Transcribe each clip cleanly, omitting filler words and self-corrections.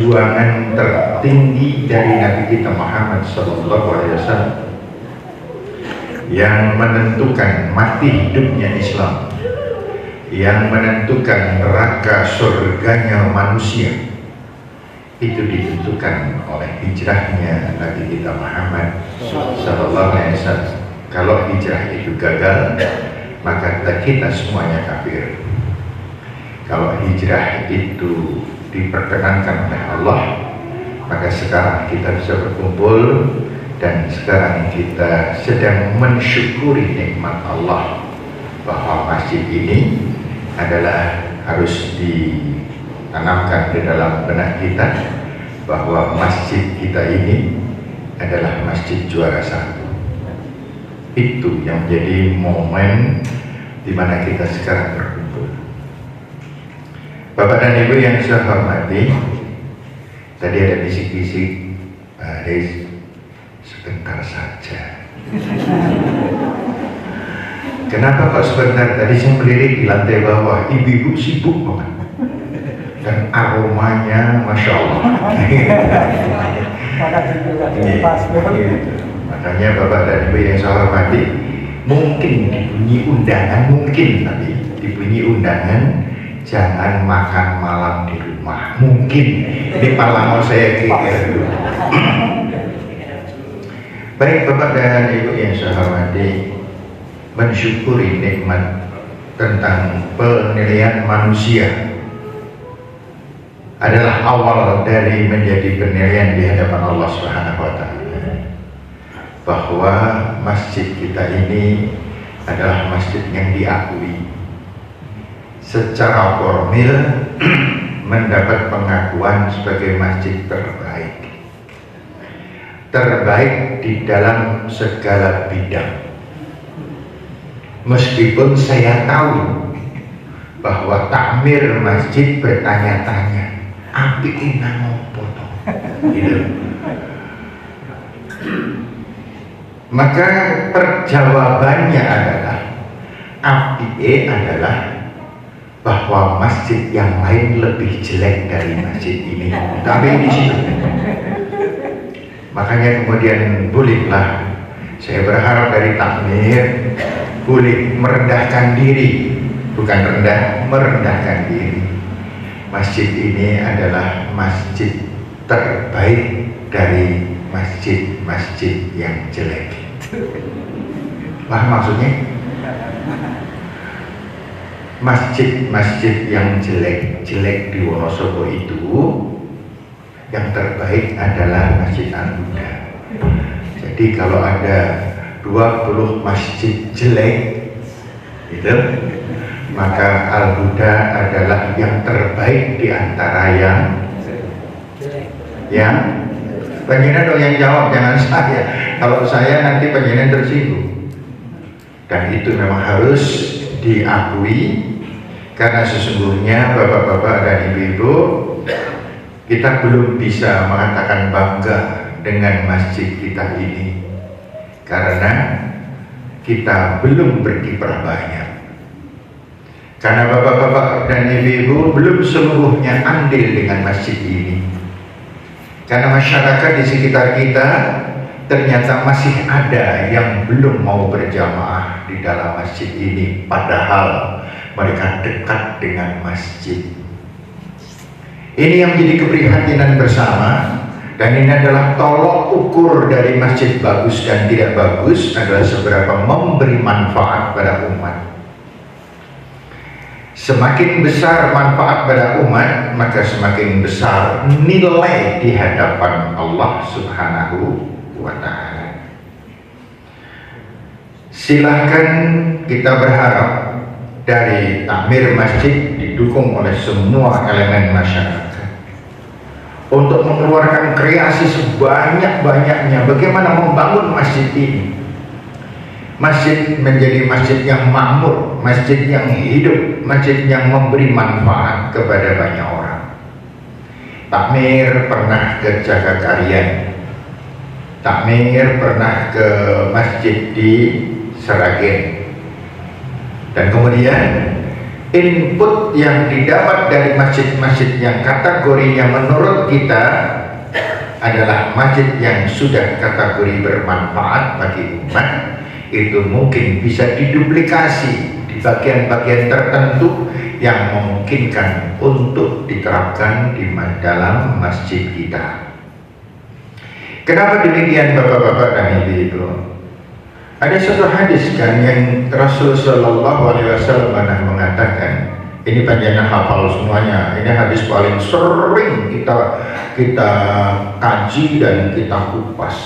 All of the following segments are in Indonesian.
perjuangan tertinggi dari Nabi kita Muhammad SAW yang menentukan mati hidupnya Islam, yang menentukan neraka surganya manusia, itu ditentukan oleh hijrahnya Nabi kita Muhammad SAW. Kalau hijrah itu gagal, maka kita semuanya kafir. Kalau hijrah itu diperkenankan oleh Allah, maka sekarang kita bisa berkumpul dan sekarang kita sedang mensyukuri nikmat Allah bahwa masjid ini adalah harus ditanamkan di dalam benak kita bahwa masjid kita ini adalah masjid juara satu. Itu yang menjadi momen di mana kita sekarang berkumpul. Bapak dan Ibu yang saya hormati, tadi ada bisik-bisik, sebentar saja. Kenapa kok sebentar? Tadi saya melirik di lantai bawah, ibu-ibu sibuk banget, dan aromanya, masya Allah. Makanya Bapak dan Ibu yang saya hormati, mungkin dibunyi undangan, dibunyi undangan. Jangan makan malam di rumah. Mungkin ini malah mau saya kira dulu. Baik Bapak dan Ibu yang saya hormati, mensyukuri nikmat tentang penilaian manusia adalah awal dari menjadi penilaian di hadapan Allah Subhanahu wa Ta'ala, bahwa masjid kita ini adalah masjid yang diakui secara formil, mendapat pengakuan sebagai masjid terbaik di dalam segala bidang. Meskipun saya tahu bahwa takmir masjid bertanya-tanya, api nang potong gitu. Maka perjawabannya adalah api adalah bahwa masjid yang lain lebih jelek dari masjid ini, tapi di situ. Makanya kemudian bolehlah, saya berharap dari takmir boleh merendahkan diri, bukan rendah, merendahkan diri. Masjid ini adalah masjid terbaik dari masjid-masjid yang jelek. Wah, maksudnya masjid-masjid yang jelek-jelek di Wonosobo itu, yang terbaik adalah Masjid Al-Huda. Jadi kalau ada 20 masjid jelek gitu, maka Al-Huda adalah yang terbaik di antara yang pengen dong yang jawab, jangan saya. Kalau saya nanti pengen tersinggung. Dan itu memang harus diakui, karena sesungguhnya bapak-bapak dan ibu-ibu, kita belum bisa mengatakan bangga dengan masjid kita ini karena kita belum berkiprah banyak. Karena bapak-bapak dan ibu-ibu belum seluruhnya andil dengan masjid ini. Karena masyarakat di sekitar kita ternyata masih ada yang belum mau berjamaah di dalam masjid ini, padahal mereka dekat dengan masjid. Ini yang menjadi keprihatinan bersama, dan ini adalah tolok ukur dari masjid bagus dan tidak bagus adalah seberapa memberi manfaat pada umat. Semakin besar manfaat pada umat, maka semakin besar nilai di hadapan Allah Subhanahu wa Ta'ala. Silahkan kita berharap dari takmir masjid didukung oleh semua elemen masyarakat untuk mengeluarkan kreasi sebanyak-banyaknya bagaimana membangun masjid ini. Masjid menjadi masjid yang makmur, masjid yang hidup, masjid yang memberi manfaat kepada banyak orang. Takmir pernah ke Jagakarian, takmir pernah ke masjid di Seragen, dan kemudian input yang didapat dari masjid-masjid yang kategorinya menurut kita adalah masjid yang sudah kategori bermanfaat bagi umat, itu mungkin bisa diduplikasi di bagian-bagian tertentu yang memungkinkan untuk diterapkan di dalam masjid kita. Kenapa demikian Bapak-bapak dan Ibu-ibu? Ada satu hadis kan yang Rasul Shallallahu Alaihi Wasallam pernah mengatakan, ini panjenengan hafal semuanya, ini hadis paling sering kita kaji dan kita kupas.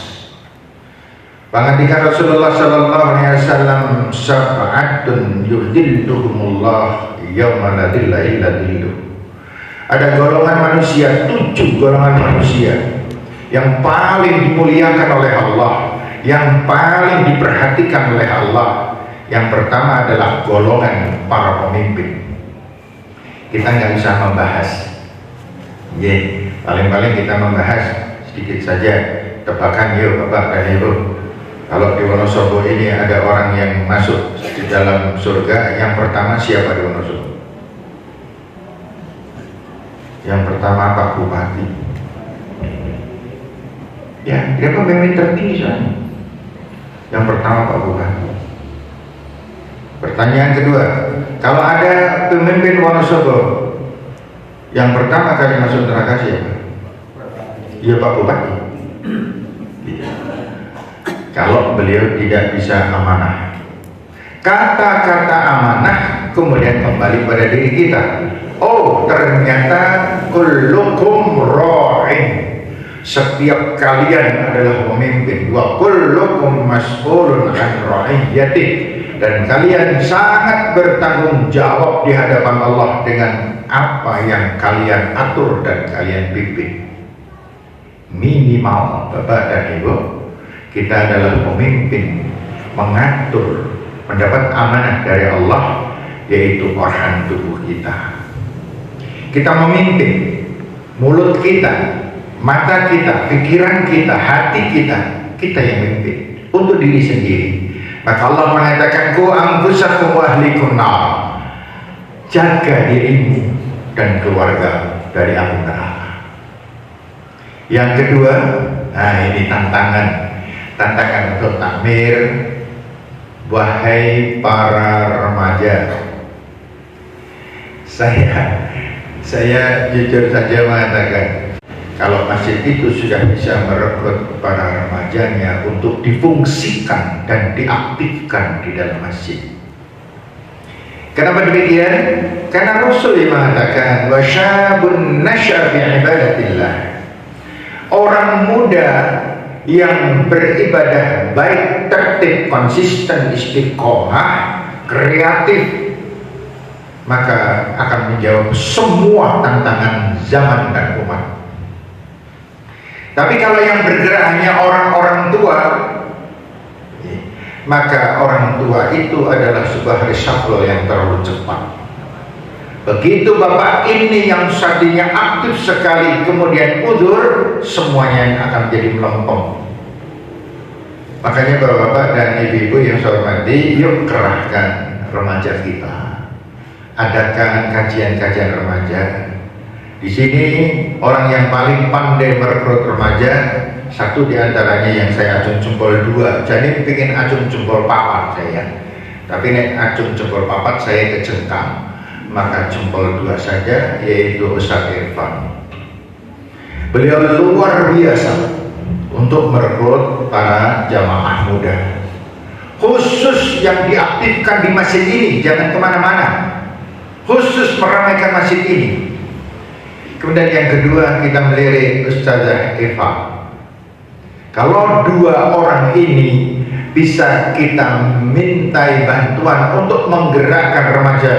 Pengantikan Rasulullah Shallallahu Alaihi Wasallam, sab'atun yudhilluhumullah yawma la dhilla illa dhilluh. Ada golongan manusia, 7 golongan manusia yang paling dimuliakan oleh Allah, yang paling diperhatikan oleh Allah. Yang pertama adalah golongan para pemimpin. Kita nggak bisa membahas, paling-paling kita membahas sedikit saja, tebakan yuk Bapak dan Ibu. Kalau di Wonosobo ini ada orang yang masuk di dalam surga, yang pertama siapa di Wonosobo? Yang pertama Pak Bupati. Ya, dia pemimpin tertinggi soalnya. Yang pertama Pak Bupati. Pertanyaan kedua, kalau ada pemimpin Wonosobo, yang pertama kali masuk neraka siapa? Ya Pak Bupati. Kalau beliau tidak bisa amanah, kata-kata amanah kemudian kembali pada diri kita. Oh, ternyata kullukum ra'in, setiap kalian adalah pemimpin. Wa kullukum mas'ulun an ra'iyati, dan kalian sangat bertanggung jawab di hadapan Allah dengan apa yang kalian atur dan kalian pimpin. Minimal Bapak dan Ibu, kita adalah pemimpin, mengatur, mendapat amanah dari Allah, yaitu organ tubuh kita. Kita memimpin mulut kita, mata kita, pikiran kita, hati kita yang memimpin untuk diri sendiri. Maka Allah mengatakan, ku anfusakum wa ahlikum nar, jaga dirimu dan keluarga dari api neraka. Yang kedua, nah ini tantangan untuk takmir. Wahai para remaja, saya jujur saja mengatakan, kalau masjid itu sudah bisa merekrut para remajanya untuk difungsikan dan diaktifkan di dalam masjid. Kenapa demikian? Karena Rasul mengatakan, wasyabun nasya fi ibadatillah, orang muda yang beribadah baik, tertib, konsisten, istiqomah, kreatif, maka akan menjawab semua tantangan zaman dan umat. Tapi kalau yang bergerak hanya orang-orang tua, maka orang tua itu adalah sebuah reshuffle yang terlalu cepat. Begitu Bapak ini yang tadinya aktif sekali kemudian udur, semuanya akan jadi melempem. Makanya Bapak-bapak dan Ibu-ibu yang saya hormati, yuk kerahkan remaja kita. Adakan kajian-kajian remaja. Di sini orang yang paling pandai merekrut remaja, satu diantaranya yang saya acung jempol 2. Jadi bikin acung jempol papat saya. Tapi nek acung jempol papat saya kejengkang, maka jempol 2 saja, yaitu Ustaz Irfan. Beliau luar biasa untuk merekrut para jamaah muda, khusus yang diaktifkan di masjid ini, jangan kemana-mana, khusus meramaikan masjid ini. Kemudian yang kedua, kita melirik Ustazah Eva. Kalau 2 orang ini bisa kita mintai bantuan untuk menggerakkan remaja,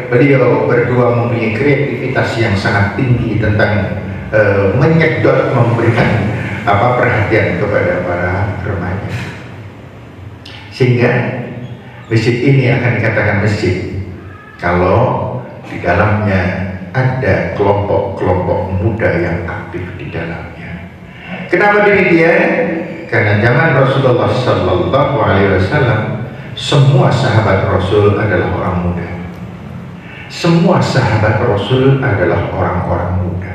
beliau berdua mempunyai kreativitas yang sangat tinggi tentang menyedot, memberikan perhatian kepada para remaja, sehingga masjid ini akan dikatakan masjid kalau di dalamnya ada kelompok-kelompok muda yang aktif di dalamnya. Kenapa demikian? Karena zaman Rasulullah Sallallahu Alaihi Wasallam, semua sahabat Rasul adalah orang muda. Semua sahabat Rasul adalah orang-orang muda.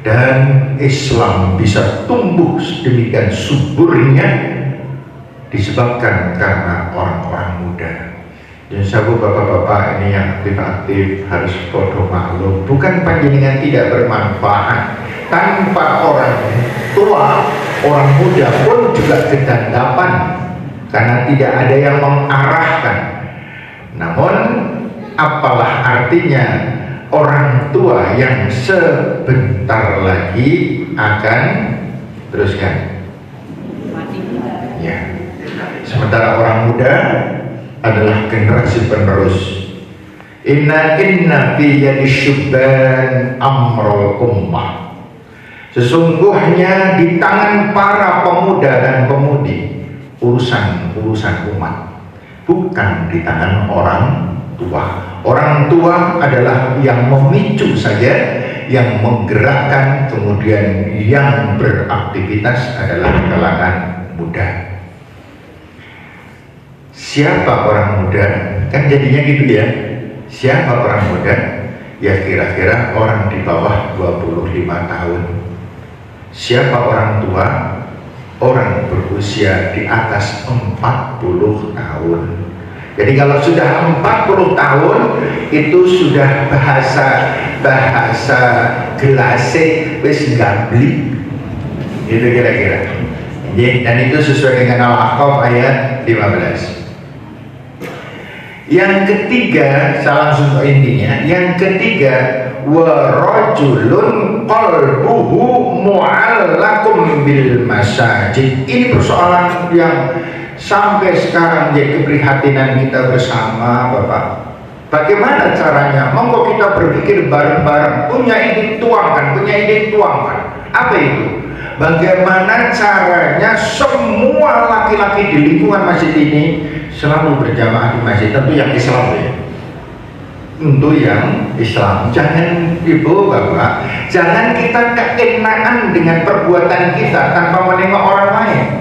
Dan Islam bisa tumbuh sedemikian suburnya disebabkan karena orang-orang muda. Dan sahabat bapak-bapak ini yang aktif-aktif harus podo maklum, bukan panjenengan tidak bermanfaat. Tanpa orang tua, orang muda pun juga kedandapan karena tidak ada yang mengarahkan. Namun apalah artinya orang tua yang sebentar lagi akan teruskan ya. Sementara orang muda adalah generasi penerus. Inna fi yadi syubban amrul ummah. Sesungguhnya di tangan para pemuda dan pemudi urusan umat, bukan di tangan orang tua. Orang tua adalah yang memicu saja, yang menggerakkan, kemudian yang beraktivitas adalah kalangan muda. Siapa orang muda? Kan jadinya gitu ya. Siapa orang muda? Ya kira-kira orang di bawah 25 tahun. Siapa orang tua? Orang berusia di atas 40 tahun. Jadi kalau sudah 40 tahun itu sudah bahasa gelasik wis gambli. Itu kira-kira. Dan itu sesuai dengan Al-Ahqaf ayat 15. Yang ketiga, saya langsung ke intinya. Yang ketiga, wa rajulun qalbuhu mu'allaqum bil masajid. Ini persoalan yang sampai sekarang jadi keprihatinan kita bersama, Bapak. Bagaimana caranya? Monggo kita berpikir bareng-bareng. Punya ide tuangkan. Apa itu? Bagaimana caranya semua laki-laki di lingkungan masjid ini selalu berjamaah di masjid? Tentu yang Islam ya. Tentu yang Islam. Jangan ibu bapak, jangan kita keenaan dengan perbuatan kita tanpa menengok orang lain.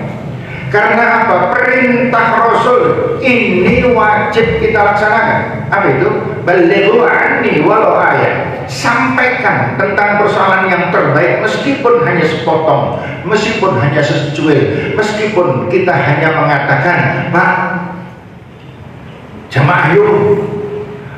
Karena apa? Perintah Rasul ini wajib kita laksanakan. Apa itu? Balighu anni walau ayat. Sampaikan tentang persoalan yang terbaik meskipun hanya sepotong, meskipun hanya secuil, meskipun kita hanya mengatakan, Pak, jamaah yuk,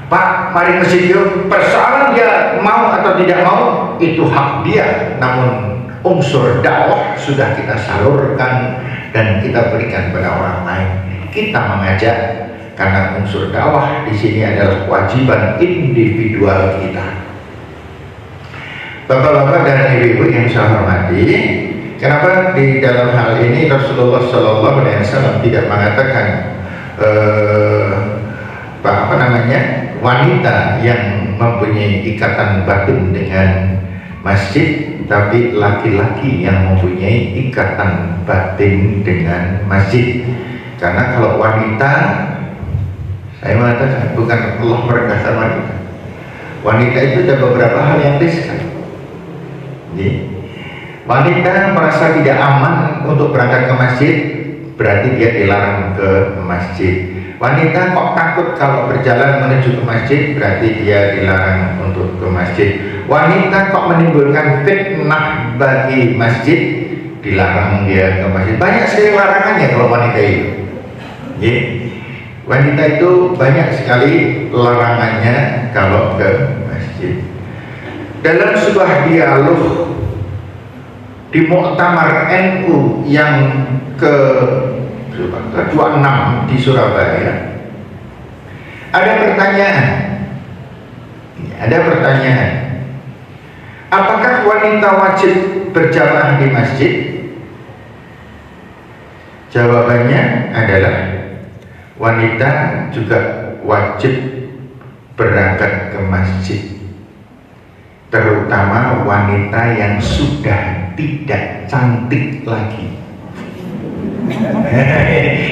Pak, mari masjid yuk. Persoalan dia mau atau tidak mau itu hak dia, namun unsur dakwah sudah kita salurkan dan kita berikan pada orang lain. Kita mengajak karena unsur dakwah di sini adalah kewajiban individual kita. Bapak-bapak dan ibu-ibu yang saya hormati, kenapa di dalam hal ini Rasulullah SAW tidak mengatakan wanita yang mempunyai ikatan batin dengan masjid, tapi laki-laki yang mempunyai ikatan batin dengan masjid. Karena kalau wanita, saya mengatakan bukan Allah merendahkan wanita. Wanita itu ada beberapa hal yang riskan. Wanita merasa tidak aman untuk berangkat ke masjid, berarti dia dilarang ke masjid. Wanita kok takut kalau berjalan menuju ke masjid, berarti dia dilarang untuk ke masjid. Wanita kok menimbulkan fitnah bagi masjid, dilarang dia ke masjid. Banyak sekali larangannya kalau wanita itu. Wanita itu banyak sekali larangannya kalau ke masjid. Dalam sebuah dialog di Muktamar NU yang ke-26 di Surabaya, ada pertanyaan, apakah wanita wajib berjamaah di masjid? Jawabannya adalah wanita juga wajib berangkat ke masjid, terutama wanita yang sudah tidak cantik lagi.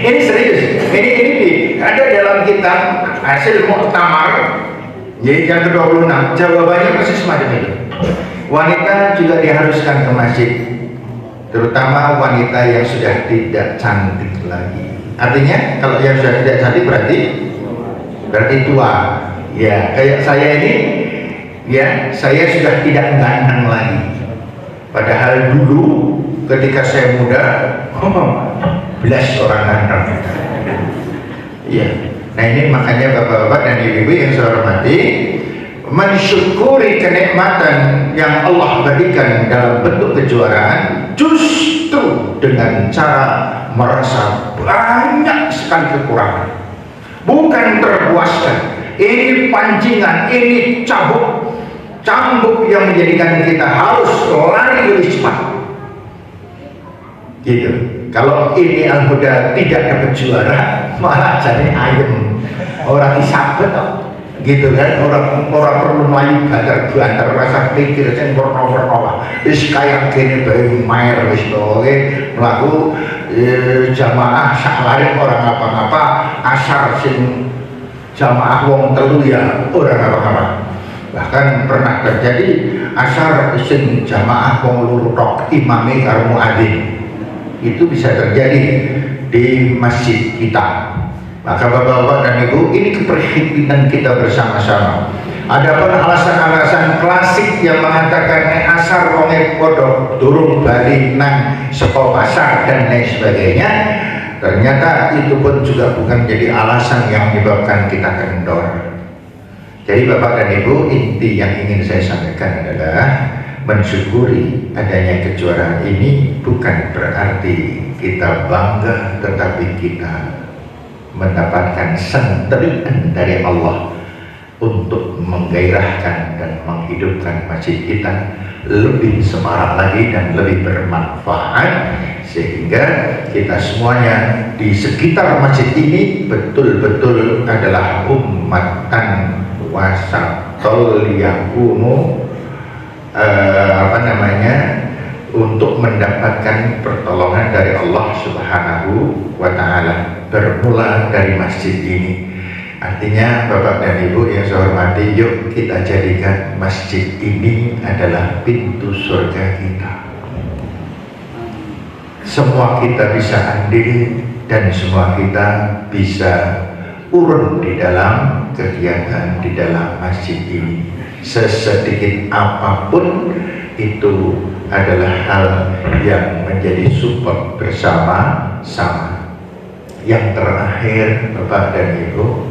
Ini serius. Ini ada dalam kitab hasil muktamar yang ke-26. Jawabannya persis semacam itu. Wanita juga diharuskan ke masjid, terutama wanita yang sudah tidak cantik lagi. Artinya kalau yang sudah tidak cantik berarti tua. Ya, kayak saya ini, ya, saya sudah tidak ganteng lagi. Padahal dulu ketika saya muda, belas orang ganteng. Iya. Nah ini makanya bapak-bapak dan ibu-ibu yang saya hormati, mensyukuri kenikmatan yang Allah berikan dalam bentuk kejuaraan justru dengan cara merasa banyak sekali kekurangan, bukan terpuaskan. Ini pancingan, ini cambuk yang menjadikan kita harus lari lebih cepat. Gitu. Kalau ini Al-Huda tidak dapat juara, malah jadi ayam. Orang disabet, gitu kan? Orang perlu melayu bantar rasa pikir sing warna-warna. Wis kayak gini bae main wis oke mlaku jamaah sak lari orang apa-apa, asar sing jamaah wong telu ya orang apa-apa. Bahkan pernah terjadi asar sing jamaah wong loro tok imame karo muadzin. Itu bisa terjadi di masjid kita. Maka bapak-bapak dan ibu, ini keprihatinan kita bersama-sama. Adapun alasan-alasan klasik yang mengatakan asar wonge podo durung bali nang saka pasar dan lain sebagainya, ternyata itu pun juga bukan jadi alasan yang menyebabkan kita kendor. Jadi bapak dan ibu, inti yang ingin saya sampaikan adalah mensyukuri adanya kejuaraan ini bukan berarti kita bangga, tetapi kita mendapatkan senterian dari Allah untuk menggairahkan dan menghidupkan masjid kita lebih semarak lagi dan lebih bermanfaat, sehingga kita semuanya di sekitar masjid ini betul-betul adalah ummatan wasatul yakunu untuk mendapatkan pertolongan dari Allah Subhanahu wa Ta'ala, bermula dari masjid ini. Artinya bapak dan ibu yang saya hormati, yuk kita jadikan masjid ini adalah pintu surga kita. Semua kita bisa andil dan semua kita bisa urun di dalam kegiatan di dalam masjid ini. Sesedikit apapun itu adalah hal yang menjadi support bersama-sama. Yang terakhir bapak dan ibu,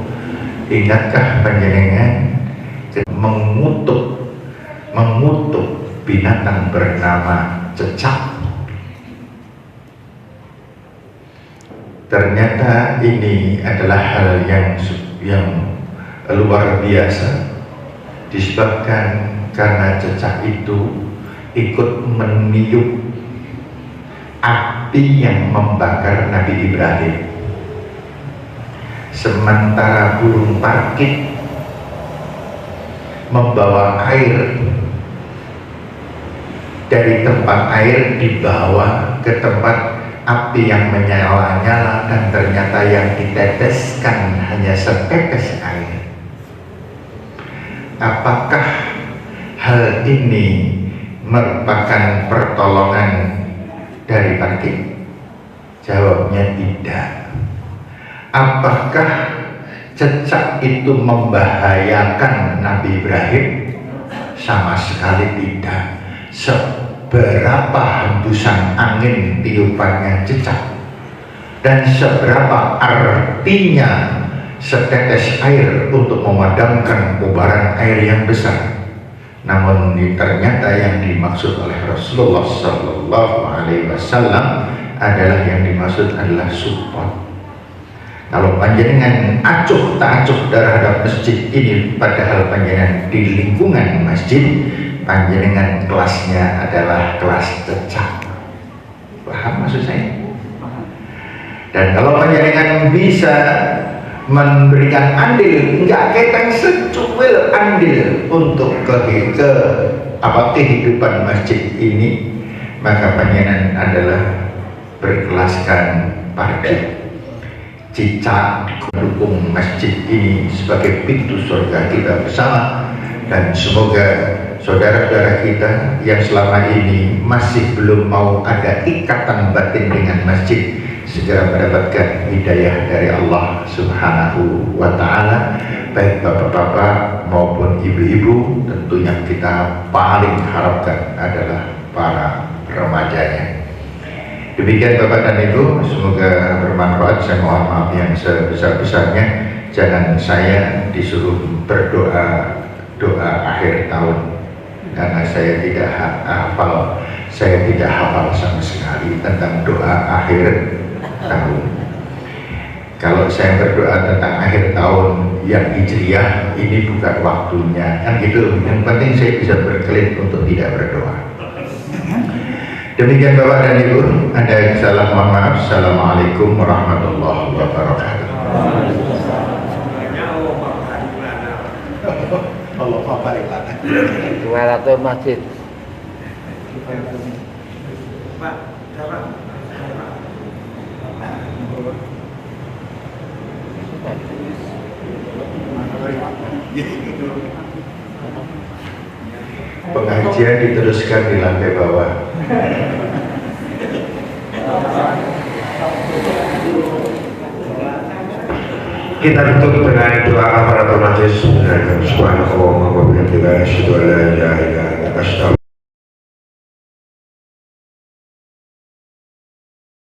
ingatkah panjenengan mengutuk binatang bernama cecak? Ternyata ini adalah hal yang luar biasa, disebabkan karena cecak itu ikut meniup api yang membakar Nabi Ibrahim, sementara burung parkit membawa air dari tempat air dibawa ke tempat api yang menyala-nyala, dan ternyata yang diteteskan hanya setetes air. Apakah hal ini merupakan pertolongan dari parkit? Jawabnya tidak. Apakah cecak itu membahayakan Nabi Ibrahim? Sama sekali tidak. Seberapa hembusan angin tiupannya cecak dan seberapa artinya setetes air untuk memadamkan kobaran air yang besar. Namun ternyata yang dimaksud oleh Rasulullah Sallallahu Alaihi Wasallam adalah yang dimaksud adalah support. Kalau panjenengan acuh tak acuh terhadap masjid ini, padahal panjenengan di lingkungan masjid, panjenengan kelasnya adalah kelas cecak. Paham maksud saya? Dan kalau panjenengan bisa memberikan andil, enggak keteng secuil andil untuk kehidupan masjid ini, maka panjenengan adalah berkelaskan parkir. Cicak mendukung masjid ini sebagai pintu surga kita bersama, dan semoga saudara-saudara kita yang selama ini masih belum mau ada ikatan batin dengan masjid segera mendapatkan hidayah dari Allah Subhanahu wa Ta'ala, baik bapak-bapak maupun ibu-ibu, tentu yang kita paling harapkan adalah para remajanya. Demikian Bapak dan Ibu, semoga bermanfaat. Saya mohon maaf yang sebesar-besarnya. Jangan saya disuruh berdoa doa akhir tahun karena saya tidak hafal sama sekali tentang doa akhir tahun. Kalau saya berdoa tentang akhir tahun yang hijriah, ini bukan waktunya, kan gitu. Yang penting saya bisa berkelit untuk tidak berdoa. Demikian Bapak dan Ibu, ada yang salah mohon maaf. Assalamualaikum warahmatullahi wabarakatuh. Walatul masjid. Pengajian diteruskan di lantai bawah. Kita tutup dengan doa kafaratul majlis. Subhanallah wa bihamdihi, asyhadu an la ilaha illa anta, astaghfiruka